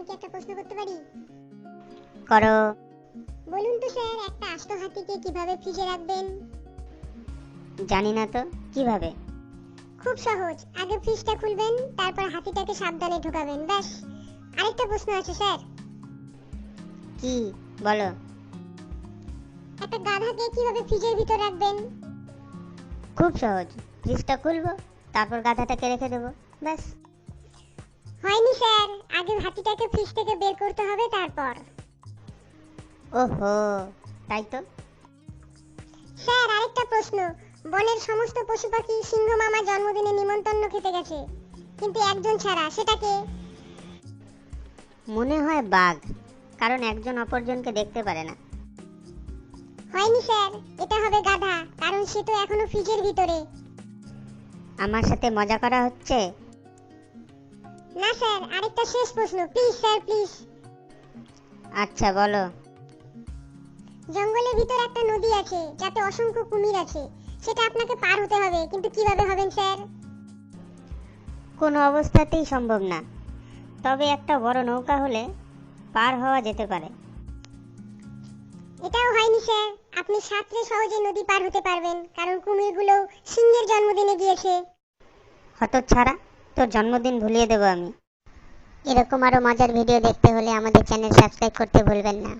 কি একটা প্রশ্ন করতে পারি? করো। বলুন তো স্যার, একটা আস্ত হাতিকে কিভাবে ফ্রিজে রাখবেন? জানি না তো, কিভাবে? খুব সহজ, আগে ফ্রিজটা খুলবেন, তারপর হাতিটাকে সাবধানে ঢোকাবেন, ব্যাস। আরেকটা প্রশ্ন আছে স্যার। কি, বলো। একটা গাধাকে কিভাবে ফ্রিজের ভিতর রাখবেন? খুব সহজ, ফ্রিজটা খুলবো, তারপর গাধাটাকে রেখে দেবো, ব্যাস। হয়নি স্যার, আগে হাতিটাকে ফ্রিজ থেকে বের করতে হবে তারপর। ওহো, তাই তো। স্যার আরেকটা প্রশ্ন। বনের সমস্ত পশু পাখি সিংহ মামার জন্মদিনে নিমন্ত্রণ খেতে গেছে, কিন্তু একজন ছাড়া, সেটা কে? মনে হয় বাঘ, কারণ একজন অপরজনকে দেখতে পারে না। হয়নি স্যার, এটা হবে গাধা, কারণ সে তো এখনো ফ্রিজের ভিতরে। আমার সাথে মজা করা হচ্ছে? না স্যার, আরেকটা শেষ প্রশ্ন, প্লিজ স্যার, প্লিজ। আচ্ছা, বলো। জঙ্গলের ভিতর একটা নদী আছে, যাতে অসংখ্য কুমির আছে, সেটা আপনাকে পার হতে হবে, কিন্তু কিভাবে হবেন স্যার? কোনো অবস্থাতেই সম্ভব না, তবে একটা বড় নৌকা হলে পার হওয়া যেতে পারে। এটাও হয়নি স্যার, আপনি সাঁতরে সহজে নদী পার হতে পারবেন, কারণ কুমিরগুলো সিংহের জন্মদিনে গিয়েছে। হতচ্ছাড়া, তোর জন্মদিন ভুলিয়ে দেবো আমি। এরকম আরো মজার ভিডিও দেখতে হলে আমাদের চ্যানেল সাবস্ক্রাইব করতে ভুলবেন না।